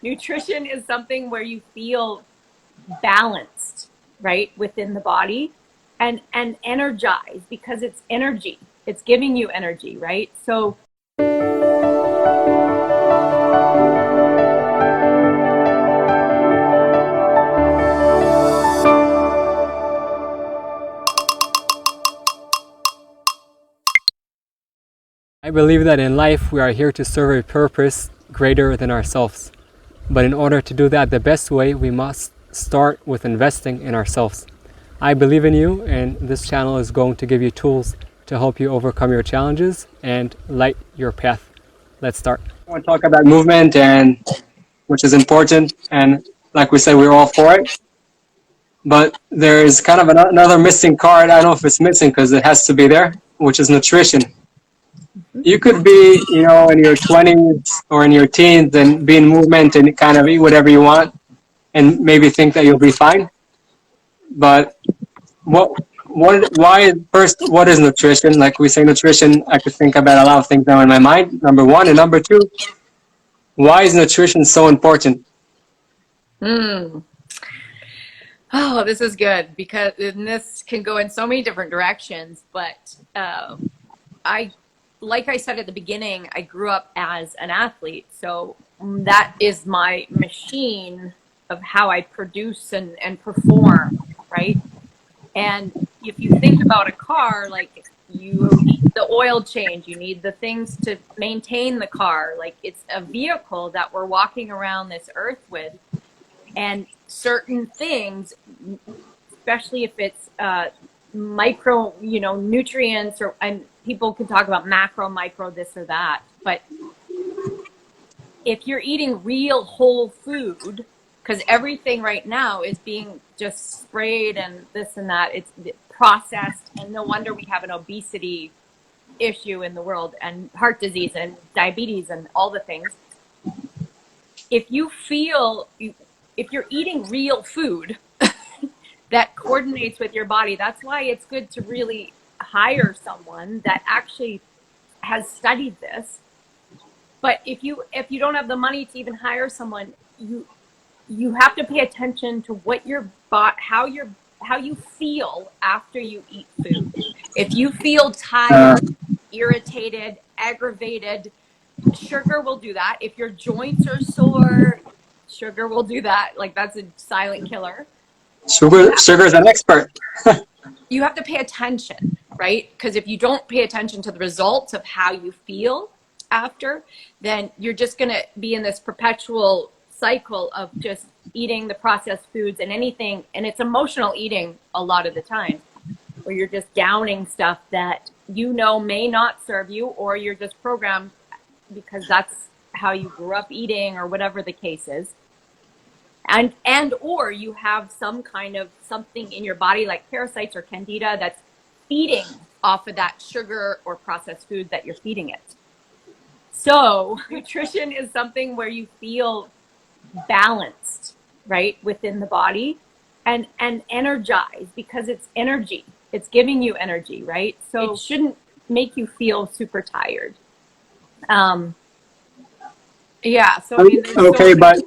Nutrition is something where you feel balanced, right, within the body and energized because it's energy. It's giving you energy, right? So I believe that in life we are here to serve a purpose greater than ourselves. But in order to do that the best way, we must start with investing in ourselves. I believe in you, and this channel is going to give you tools to help you overcome your challenges and light your path. Let's start. I want to talk about movement, and which is important, and like we said, we're all for it. But there's kind of another missing card. I don't know if it's missing because it has to be there, which is nutrition. You could be, in your 20s or in your teens and be in movement and kind of eat whatever you want and maybe think that you'll be fine. But why, first, what is nutrition? Like we say nutrition, I could think about a lot of things now in my mind, number one. And number two, why is nutrition so important? Oh, this is good because this can go in so many different directions. But like I said at the beginning, I grew up as an athlete. So that is my machine of how I produce and perform, right? And if you think about a car, like you need the oil change, you need the things to maintain the car. Like it's a vehicle that we're walking around this earth with. And certain things, especially if it's micro, nutrients, and people can talk about macro, micro, this or that. But if you're eating real whole food, because everything right now is being just sprayed and this and that, it's processed, and no wonder we have an obesity issue in the world and heart disease and diabetes and all the things. If you're eating real food that coordinates with your body, that's why it's good to really hire someone that actually has studied this. But if you don't have the money to even hire someone, you have to pay attention to what how you feel after you eat food. If you feel tired, irritated, aggravated, sugar will do that. If your joints are sore, sugar will do that. Like that's a silent killer. Sugar is an expert. You have to pay attention, right? Because if you don't pay attention to the results of how you feel after, then you're just going to be in this perpetual cycle of just eating the processed foods and anything. And it's emotional eating a lot of the time, where you're just downing stuff that may not serve you, or you're just programmed because that's how you grew up eating or whatever the case is. Or you have some kind of something in your body like parasites or candida that's feeding off of that sugar or processed food that you're feeding it. So nutrition is something where you feel balanced, right, within the body and energized because it's energy. It's giving you energy, right? So it shouldn't make you feel super tired. Yeah. So I mean, okay, but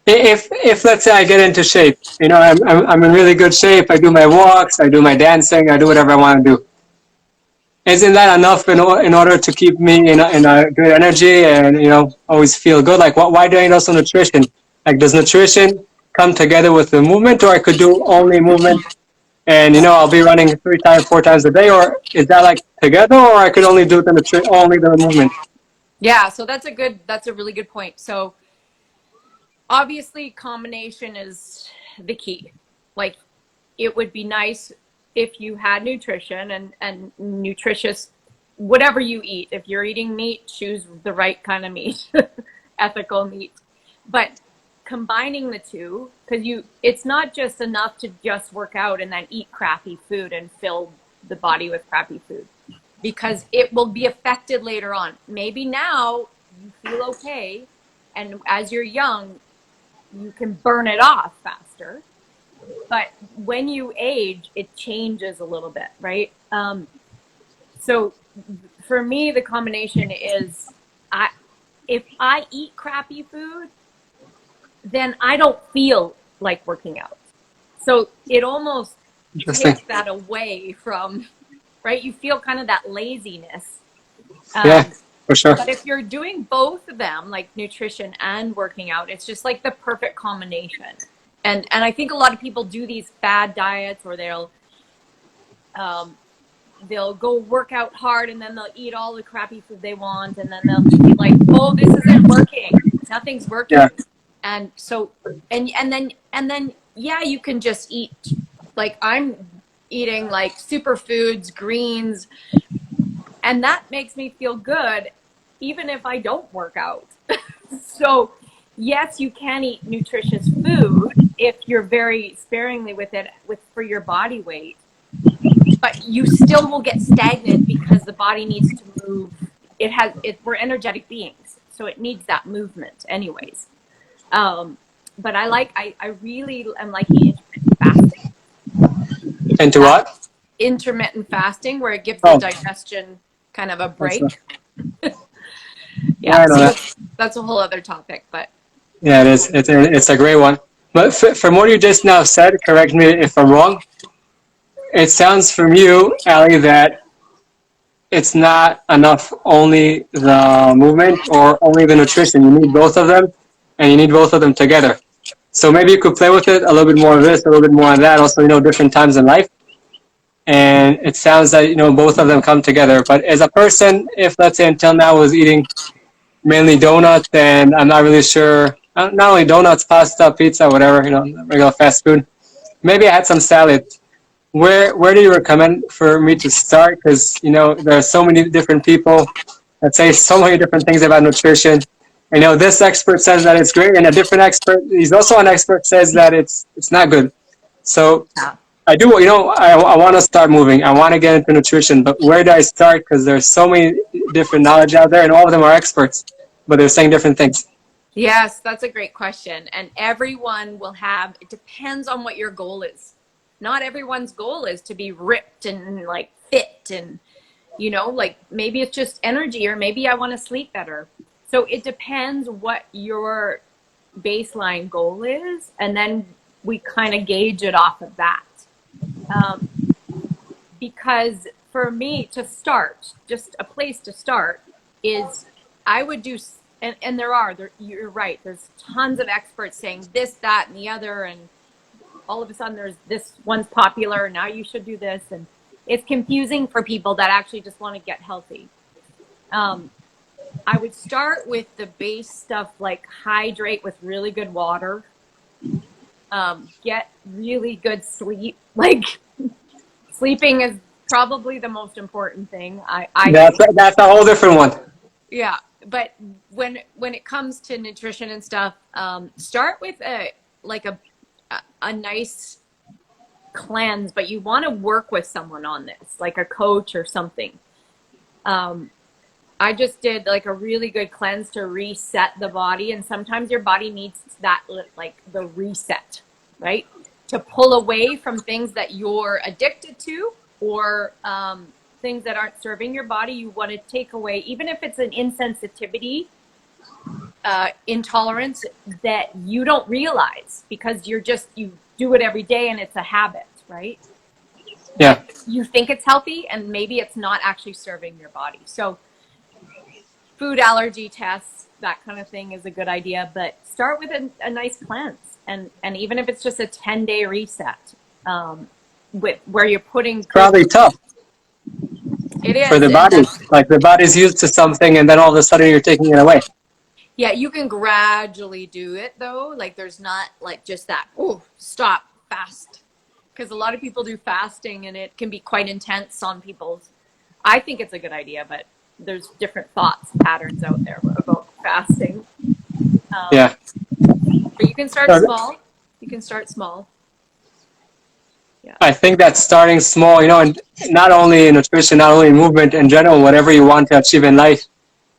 if let's say I get into shape, I'm in really good shape. I do my walks, I do my dancing, I do whatever I want to do. Isn't that enough in order to keep me in a good energy and always feel good? Like, why do I need also nutrition? Like, does nutrition come together with the movement, or I could do only movement and I'll be running 4 times a day, or is that like together, or I could only do only the movement? Yeah, so that's a really good point. So obviously combination is the key. Like it would be nice if you had nutrition and nutritious, whatever you eat. If you're eating meat, choose the right kind of meat, ethical meat. But combining the two, because it's not just enough to just work out and then eat crappy food and fill the body with crappy food, because it will be affected later on. Maybe now you feel okay, and as you're young, you can burn it off faster. But when you age, it changes a little bit, right? So for me, the combination is if I eat crappy food, then I don't feel like working out. So it almost Interesting. takes that away from, right? You feel kind of that laziness. Yeah, Um, for sure. but if you're doing both of them, like nutrition and working out, it's just like the perfect combination. And I think a lot of people do these fad diets, or um, they'll go work out hard and then they'll eat all the crappy food they want, and then they'll be like, oh, this isn't working, nothing's Yeah. working. And so and then yeah, you can just eat, like I'm eating like superfoods, greens, and that makes me feel good even if I don't work out. So yes, you can eat nutritious food if you're very sparingly with it, with for your body weight, but you still will get stagnant because the body needs to move. We're energetic beings, so it needs that movement anyways. But I really am liking intermittent fasting. Into what? Intermittent fasting, where it gives the Oh, digestion kind of a that's break. yeah, Yeah, I know so that. that's a whole other topic, but Yeah, it is. It's a great one. But from what you just now said, correct me if I'm wrong. It sounds from you, Ali, that it's not enough only the movement or only the nutrition. You need both of them, and you need both of them together. So maybe you could play with it a little bit more of this, a little bit more of that. Also, different times in life. And it sounds that both of them come together. But as a person, if let's say until now I was eating mainly donuts, and I'm not really sure. Not only donuts, pasta, pizza, whatever, regular fast food. Maybe I had some salad. Where do you recommend for me to start? Because there are so many different people that say so many different things about nutrition. This expert says that it's great, and a different expert, he's also an expert, says that it's not good. So yeah. I do, I want to start moving. I want to get into nutrition, but where do I start? Because there's so many different knowledge out there, and all of them are experts, but they're saying different things. Yes, that's a great question. And everyone will have, it depends on what your goal is. Not everyone's goal is to be ripped and like fit, and like maybe it's just energy, or maybe I want to sleep better. So it depends what your baseline goal is, and then we kind of gauge it off of that. Um, because for me to start, just a place to start is, I would do, and you're right, there's tons of experts saying this, that, and the other, and all of a sudden there's this one's popular, now you should do this, and it's confusing for people that actually just want to get healthy. I would start with the base stuff, like hydrate with really good water, get really good sleep. Like sleeping is probably the most important thing. I That's think. that's a whole different one. Yeah, but when it comes to nutrition and stuff, start with a nice cleanse, but you want to work with someone on this, like a coach or something. I just did like a really good cleanse to reset the body, and sometimes your body needs that, like the reset, right? To pull away from things that you're addicted to, or things that aren't serving your body. You want to take away, even if it's an insensitivity, intolerance that you don't realize because you do it every day and it's a habit, right? Yeah. But you think it's healthy and maybe it's not actually serving your body. So food allergy tests, that kind of thing is a good idea, but start with a nice cleanse, and even if it's just a 10-day reset, where you're putting Probably tough it for is, the and body. that's, Like the body's used to something, and then all of a sudden you're taking it away. yeah, you can gradually do it though. Like there's not like just that, oh, stop, fast. Because a lot of people do fasting and it can be quite intense on people's. I think it's a good idea, but there's different thoughts patterns out there about fasting. Yeah. But you can start So small. You can start small. Yeah. I think that starting small, and not only in nutrition, not only in movement in general, whatever you want to achieve in life,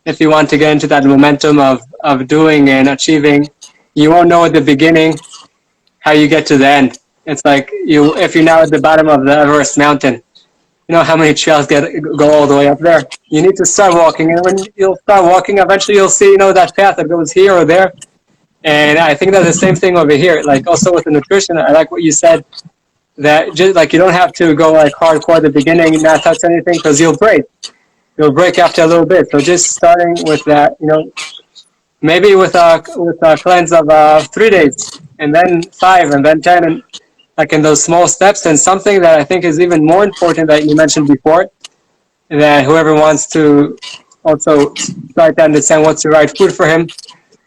if you want to get into that momentum of doing and achieving, you won't know at the beginning how you get to the end. It's like if you're now at the bottom of the Everest mountain, how many trails go all the way up there. You need to start walking, and when you'll start walking, eventually you'll see, that path that goes here or there. And I think that's the same thing over here. Like also with the nutrition, I like what you said, that just like you don't have to go like hardcore at the beginning and not touch anything because you'll break. You'll break after a little bit. So just starting with that, maybe with a cleanse of 3 days, and then 5, and then 10, and like in those small steps. And something that I think is even more important that you mentioned before, that whoever wants to also try to understand what's the right food for him,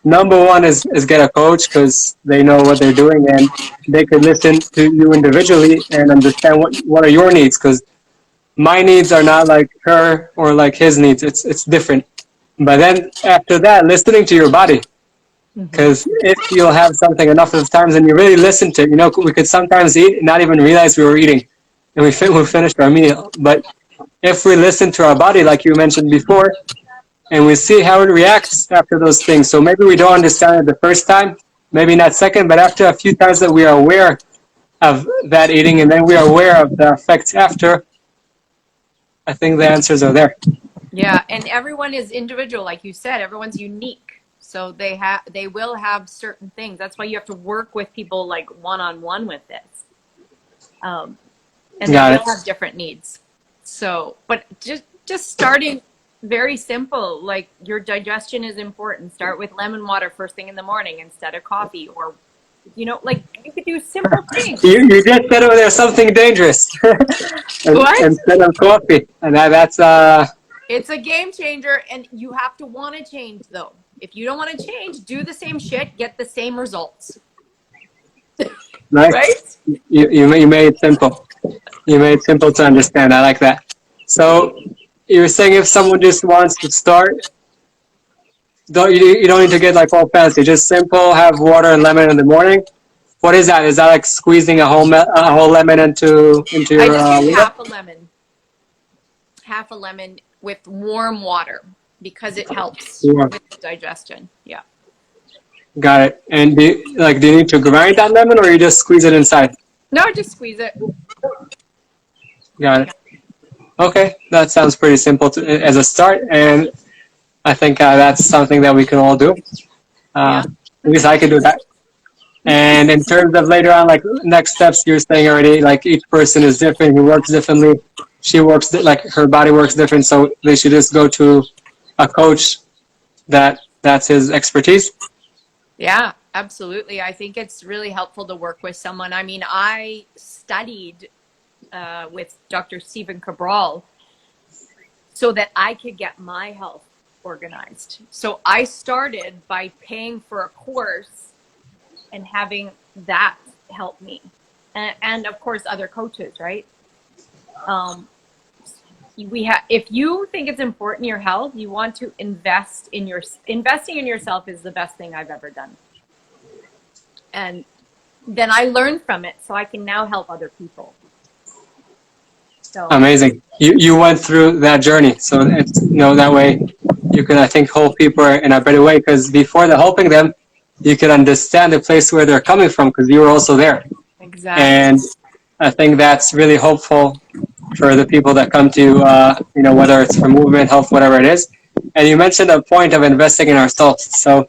number one is get a coach, because they know what they're doing and they could listen to you individually and understand what are your needs, because my needs are not like her or like his needs. It's different. But then after that, listening to your body, Mm-hmm. because if you'll have something enough of times and you really listen to it, we could sometimes eat and not even realize we were eating, and we finished our meal. But if we listen to our body, like you mentioned before, and we see how it reacts after those things. So maybe we don't understand it the first time, maybe not second, but after a few times that we are aware of that eating, and then we are aware of the effects after, I think the answers are there. Yeah, and everyone is individual, like you said. Everyone's unique, so they will have certain things. That's why you have to work with people like one on one with this, and they Got will it. have different needs. So, but just starting very simple, like your digestion is important. Start with lemon water first thing in the morning instead of coffee, or like you could do simple things. You just said over there something dangerous What? instead of coffee, and that's It's a game changer, and you have to want to change, though. If you don't want to change, do the same shit, get the same results. nice. Right? You made it simple. You made it simple to understand. I like that. So you're saying if someone just wants to start, you don't need to get like all fancy. Just simple. Have water and lemon in the morning. What is that? Is that like squeezing a whole lemon into I your just use water? half a lemon with warm water because it helps Yeah. with digestion. Yeah. Got it. And do you need to grind that lemon, or you just squeeze it inside? No, just squeeze it. Got it. Okay, that sounds pretty simple as a start, and I think that's something that we can all do. Yeah. At least I could do that. And in terms of later on, like next steps, you're saying already, like each person is different. He works differently. She works like her body works different, so they should just go to a coach that's his expertise. Yeah, absolutely. I think it's really helpful to work with someone. I mean, I studied with Dr. Stephen Cabral so that I could get my health organized. So I started by paying for a course and having that help me. And of course, other coaches, right? If you think it's important your health, you want to investing in yourself is the best thing I've ever done. And then I learned from it, so I can now help other people. So Amazing. You went through that journey, so it's that way you can, I think, help people in a better way, because before the helping them, you can understand the place where they're coming from, because you were also there. exactly. And I think that's really hopeful for the people that come to whether it's for movement, health, whatever it is. And you mentioned a point of investing in ourselves. So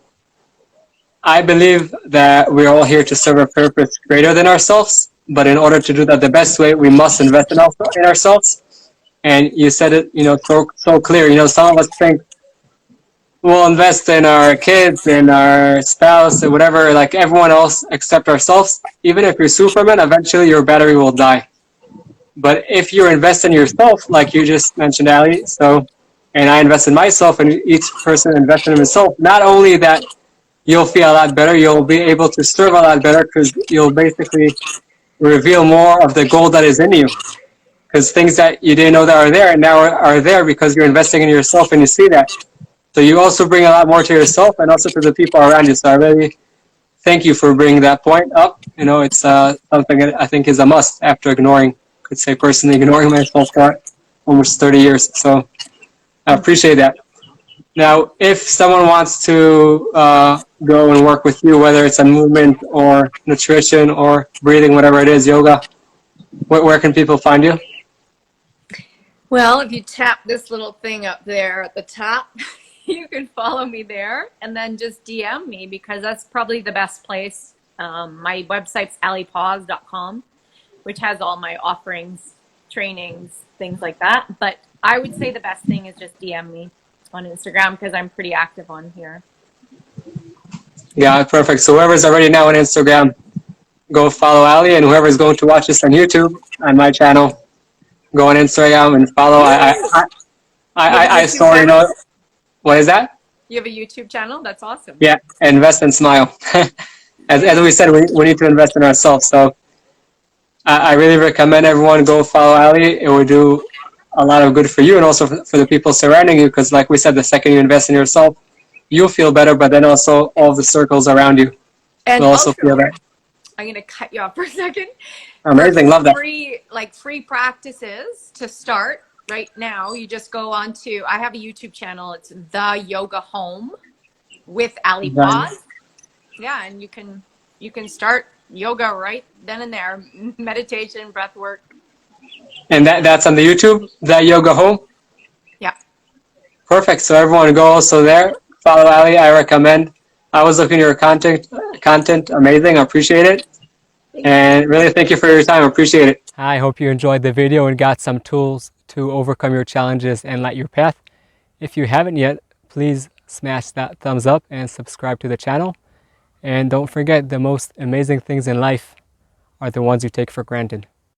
I believe that we're all here to serve a purpose greater than ourselves. But in order to do that the best way, we must invest in ourselves. And you said it, so clear. Some of us think we'll invest in our kids, in our spouse, and whatever, like everyone else except ourselves. Even if you're Superman, eventually your battery will die. But if you invest in yourself, like you just mentioned, Ali, and I invest in myself, and each person invests in himself, not only that you'll feel a lot better, you'll be able to serve a lot better, because you'll basically reveal more of the gold that is in you. Because things that you didn't know that are there now are there because you're investing in yourself and you see that. So you also bring a lot more to yourself and also to the people around you. So I really thank you for bringing that point up. It's something that I think is a must after could say personally, ignoring myself for almost 30 years. So I appreciate that. Now, if someone wants to go and work with you, whether it's on movement or nutrition or breathing, whatever it is, yoga, where can people find you? Well, if you tap this little thing up there at the top, you can follow me there and then just DM me because that's probably the best place. My website's alypaws.com, which has all my offerings, trainings, things like that. But I would say the best thing is just DM me on Instagram because I'm pretty active on here. Yeah, perfect. So whoever's already now on Instagram, go follow Ali, and whoever's going to watch this on YouTube on my channel, go on Instagram and follow. You have a I YouTube saw, channel? what is that? You have a YouTube channel? That's awesome. Yeah, invest and smile. As we said, we need to invest in ourselves. So I really recommend everyone go follow Ali. It will do a lot of good for you and also for the people surrounding you. Because like we said, the second you invest in yourself, you'll feel better, but then also all the circles around you And will also feel also, better. I'm going to cut you off for a second. For Amazing, love that. free practices to start right now, you just go on to, I have a YouTube channel. It's The Yoga Home with Alypaws. Yeah, and you can start yoga right then and there, meditation, breath work. And that's on the YouTube, that yoga home. Yeah. Perfect. So everyone go also there. Follow Ali. I recommend. I was looking at your content. Amazing. I appreciate it. And really thank you for your time. I appreciate it. I hope you enjoyed the video and got some tools to overcome your challenges and light your path. If you haven't yet, please smash that thumbs up and subscribe to the channel. And don't forget, the most amazing things in life are the ones you take for granted.